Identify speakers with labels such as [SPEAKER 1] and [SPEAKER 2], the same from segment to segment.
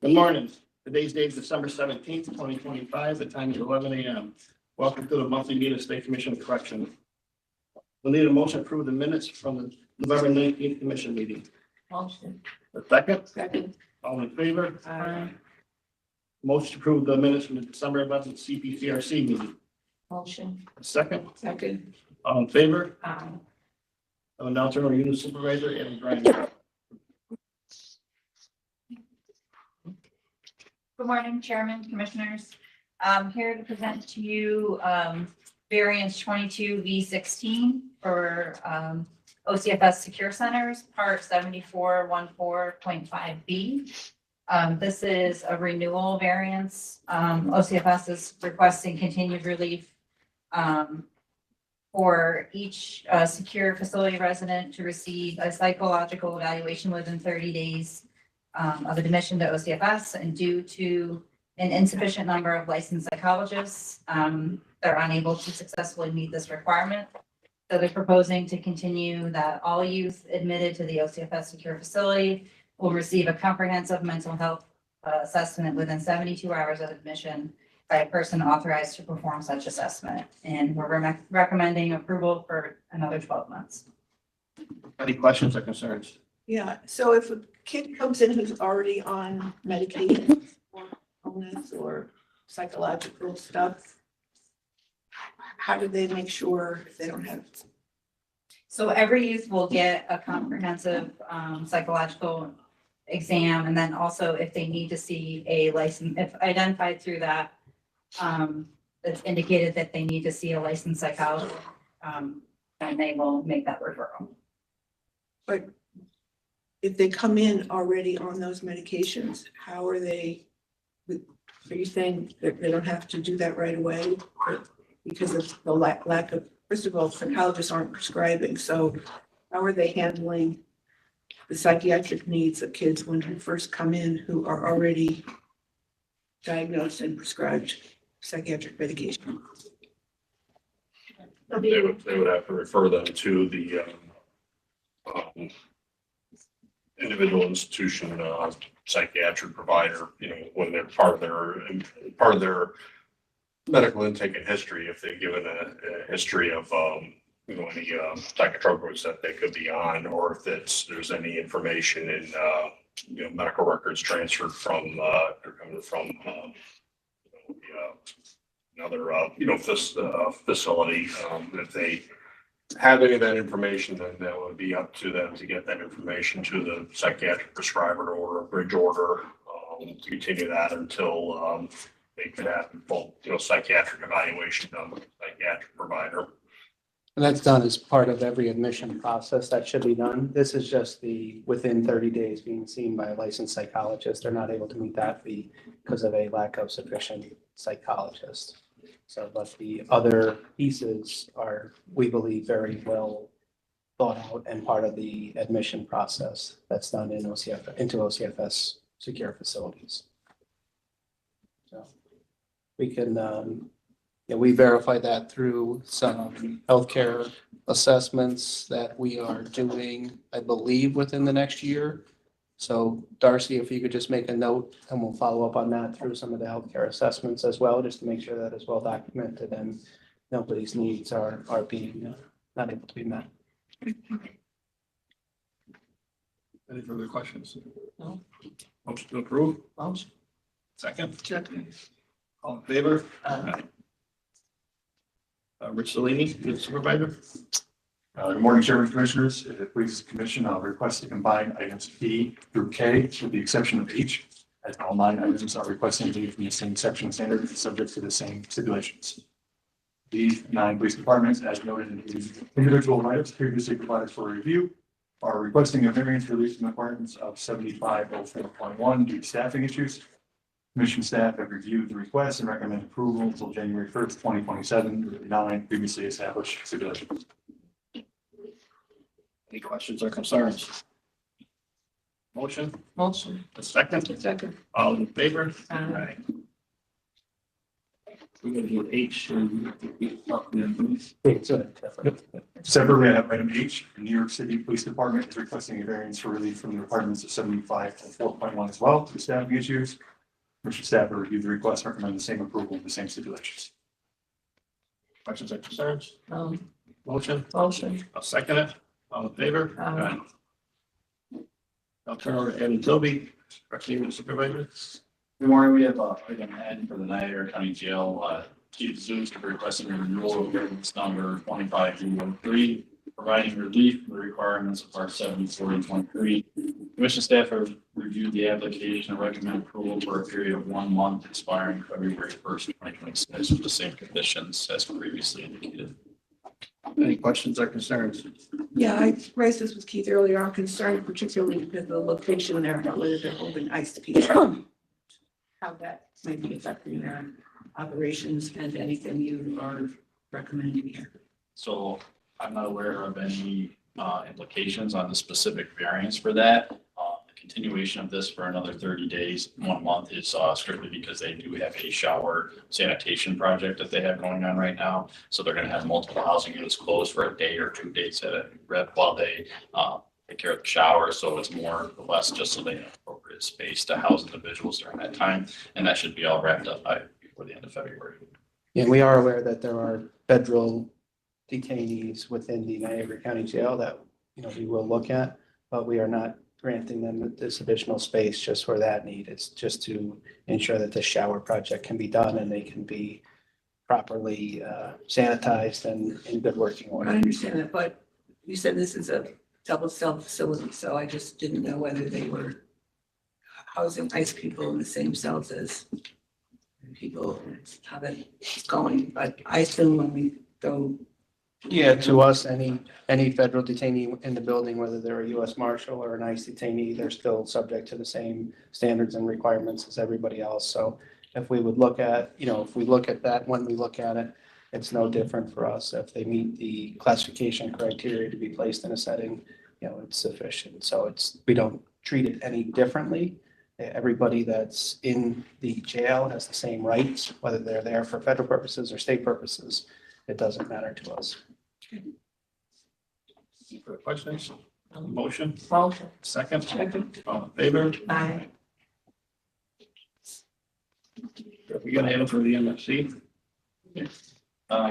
[SPEAKER 1] Good morning. Today's date is December 17th, 2025. The time is 11 a.m. Welcome to the monthly meeting of State Commission of Correction. We'll need a motion to approve the minutes from the November 19th commission meeting.
[SPEAKER 2] Motion.
[SPEAKER 1] A second,
[SPEAKER 2] Second.
[SPEAKER 1] all in favor?
[SPEAKER 2] Aye.
[SPEAKER 1] Motion to approve the minutes from the December 11th CPCRC meeting.
[SPEAKER 2] Motion.
[SPEAKER 1] A second,
[SPEAKER 2] Second.
[SPEAKER 1] all in favor?
[SPEAKER 2] Aye.
[SPEAKER 1] I will now turn over to Unit Supervisor Evan Griner.
[SPEAKER 3] Good morning, Chairman, Commissioners. I'm here to present to you variance 22V16 for OCFS Secure Centers, Part 7414.5B. This is a renewal variance. OCFS is requesting continued relief for each secure facility resident to receive a psychological evaluation within 30 days of admission to OCFS, and due to an insufficient number of licensed psychologists, they're unable to successfully meet this requirement. So they're proposing to continue that all youth admitted to the OCFS secure facility will receive a comprehensive mental health assessment within 72 hours of admission by a person authorized to perform such assessment. And we're recommending approval for another 12 months.
[SPEAKER 1] Any questions or concerns?
[SPEAKER 2] Yeah, so if a kid comes in who's already on medication or illness or psychological stuff, how do they make sure they don't have?
[SPEAKER 3] So every youth will get a comprehensive psychological exam, and then also if they need to see a license, if identified through that, it's indicated that they need to see a licensed psychologist, and they will make that referral.
[SPEAKER 2] But if they come in already on those medications, how are they? Are you saying that they don't have to do that right away because of the lack of, first of all, psychologists aren't prescribing, so how are they handling the psychiatric needs of kids when they first come in who are already diagnosed and prescribed psychiatric medication?
[SPEAKER 4] They would have to refer them to the individual institution psychiatric provider, when they're part of their medical intake and history, if they're given a history of any psychotropics that they could be on, or if there's any information in medical records transferred from another facility. If they have any of that information, then that would be up to them to get that information to the psychiatric prescriber or a bridge order to continue that until they could have full psychiatric evaluation done with a psychiatric provider.
[SPEAKER 5] And that's done as part of every admission process that should be done. This is just the within 30 days being seen by a licensed psychologist. They're not able to meet that fee because of a lack of sufficient psychologists. So, but the other pieces are, we believe, very well thought out and part of the admission process that's done in into OCFS secure facilities. So we can, we verify that through some healthcare assessments that we are doing, I believe, within the next year. So Darcy, if you could just make a note and we'll follow up on that through some of the healthcare assessments as well, just to make sure that is well documented and nobody's needs are being not able to be met.
[SPEAKER 1] Any further questions?
[SPEAKER 2] No.
[SPEAKER 1] Motion to approve?
[SPEAKER 2] Motion.
[SPEAKER 1] Second? All in favor? Rich Salini, Unit Supervisor.
[SPEAKER 6] Good morning, Chairman, Commissioners. If it pleases the Commission, I'll request to combine items P through K with the exception of H, as all 9 items are requesting to be from the same section standard, subject to the same stipulations. These 9 police departments, as noted in the individual items previously provided for review, are requesting a variance release from requirements of 7504.1 due to staffing issues. Commission staff have reviewed the request and recommend approval until January 1st, 2027, with the 9 previously established stipulations.
[SPEAKER 1] Any questions or concerns? Motion?
[SPEAKER 2] Motion.
[SPEAKER 1] A second?
[SPEAKER 2] Second.
[SPEAKER 1] All in favor?
[SPEAKER 2] Aye.
[SPEAKER 1] We're gonna do H and.
[SPEAKER 5] It's a-
[SPEAKER 6] Separately, we have item H, the New York City Police Department is requesting a variance for relief from the requirements of 75.4.1 as well to staffing issues. Commission staff will review the request, recommend the same approval with the same stipulations.
[SPEAKER 1] Questions or concerns?
[SPEAKER 2] Um,
[SPEAKER 1] Motion?
[SPEAKER 2] motion.
[SPEAKER 1] I'll second it. All in favor?
[SPEAKER 2] Aye.
[SPEAKER 1] I'll turn over to Evan Tilby, Correctional Supervisor.
[SPEAKER 7] Good morning. We have item N for the Niagara County Jail. Chief Zeus is requesting a renewal of ordinance number 25-3, providing relief from the requirements of Part 74 and 23. Commission staff have reviewed the application and recommend approval for a period of 1 month expiring February 1st, 2026, with the same conditions as previously indicated.
[SPEAKER 1] Any questions or concerns?
[SPEAKER 2] Yeah, I raised this with Keith earlier. I'm concerned particularly because the location there, whether they're holding ice people. How that may be affecting their operations and anything you are recommending here.
[SPEAKER 7] So I'm not aware of any implications on the specific variance for that. The continuation of this for another 30 days, 1 month is strictly because they do have a shower sanitation project that they have going on right now. So they're gonna have multiple housing units closed for a day or 2 days at a rep while they take care of the shower. So it's more or less just so they have appropriate space to house individuals during that time. And that should be all wrapped up by before the end of February.
[SPEAKER 5] And we are aware that there are federal detainees within the Niagara County Jail that, we will look at, but we are not granting them this additional space just for that need. It's just to ensure that the shower project can be done and they can be properly sanitized and in good working
[SPEAKER 2] I
[SPEAKER 5] order.
[SPEAKER 2] understand that, but you said this is a double cell facility, so I just didn't know whether they were housing ICE people in the same cells as people, how that's going, but I assume when we go.
[SPEAKER 5] Yeah, to us, any federal detainee in the building, whether they're a US Marshal or an ICE detainee, they're still subject to the same standards and requirements as everybody else. So if we would look at, if we look at that, when we look at it, it's no different for us. If they meet the classification criteria to be placed in a setting, it's sufficient. So we don't treat it any differently. Everybody that's in the jail has the same rights, whether they're there for federal purposes or state purposes. It doesn't matter to us.
[SPEAKER 1] Any further questions? Motion?
[SPEAKER 2] Motion.
[SPEAKER 1] Second?
[SPEAKER 2] Second.
[SPEAKER 1] All in favor?
[SPEAKER 2] Aye.
[SPEAKER 1] We're gonna have it for the MFC.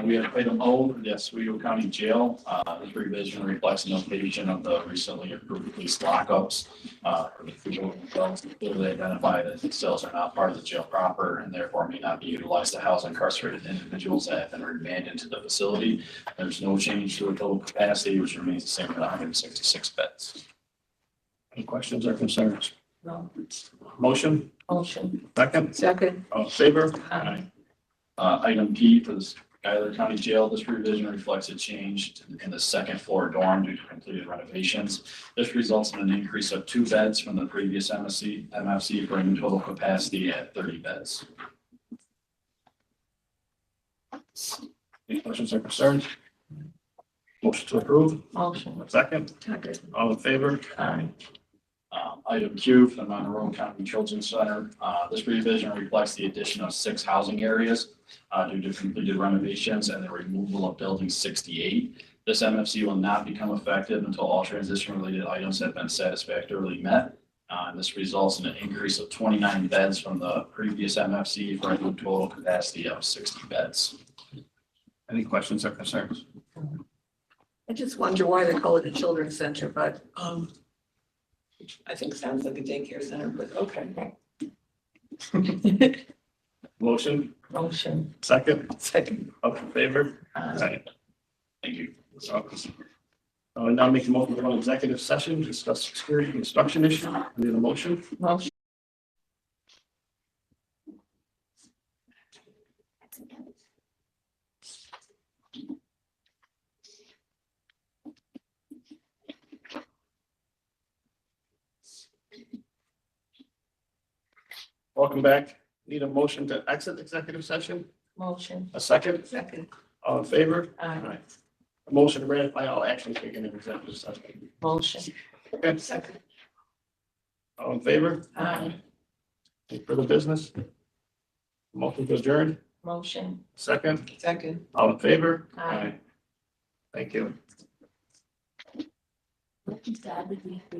[SPEAKER 7] We have item O, the Oswego County Jail. This revision reflects an updation of the recently approved police lockups. For the Oswego cells, clearly identify that the cells are not part of the jail proper and therefore may not be utilized to house incarcerated individuals that have been remanded into the facility. There's no change to the total capacity, which remains the same at 166 beds.
[SPEAKER 1] Any questions or concerns?
[SPEAKER 2] No.
[SPEAKER 1] Motion?
[SPEAKER 2] Motion.
[SPEAKER 1] Second?
[SPEAKER 2] Second.
[SPEAKER 1] All in favor?
[SPEAKER 2] Aye.
[SPEAKER 7] Item P for the Schuyler County Jail, this revision reflects a change in the second floor dorm due to completed renovations. This results in an increase of 2 beds from the previous MFC, bringing total capacity at 30 beds.
[SPEAKER 1] Any questions or concerns? Motion to approve?
[SPEAKER 2] Motion.
[SPEAKER 1] Second?
[SPEAKER 2] Second.
[SPEAKER 1] All in favor?
[SPEAKER 2] Aye.
[SPEAKER 7] Item Q for the Monroe County Children's Center, this revision reflects the addition of 6 housing areas due to completed renovations and the removal of building 68. This MFC will not become effective until all transition-related items have been satisfactorily met. This results in an increase of 29 beds from the previous MFC for a new total capacity of 60 beds.
[SPEAKER 1] Any questions or concerns?
[SPEAKER 2] I just wonder why they call it a children's center, but, I think sounds like a daycare center, but okay.
[SPEAKER 1] Motion?
[SPEAKER 2] Motion.
[SPEAKER 1] Second?
[SPEAKER 2] Second.
[SPEAKER 1] All in favor?
[SPEAKER 2] Aye.
[SPEAKER 7] Thank you.
[SPEAKER 1] Now make a motion to go into executive session, discuss security construction issue. Need a motion?
[SPEAKER 2] Motion.
[SPEAKER 1] Welcome back. Need a motion to exit executive session?
[SPEAKER 2] Motion.
[SPEAKER 1] A second?
[SPEAKER 2] Second.
[SPEAKER 1] All in favor?
[SPEAKER 2] Aye.
[SPEAKER 1] A motion to ratify all actions taken in executive session.
[SPEAKER 2] Motion.
[SPEAKER 1] Okay.
[SPEAKER 2] Second.
[SPEAKER 1] All in favor?
[SPEAKER 2] Aye.
[SPEAKER 1] Any further business? Motion to adjourn?
[SPEAKER 8] Motion.
[SPEAKER 1] Second,
[SPEAKER 2] Second.
[SPEAKER 1] all in favor?
[SPEAKER 8] Aye.
[SPEAKER 1] Thank you.
[SPEAKER 8] What is that?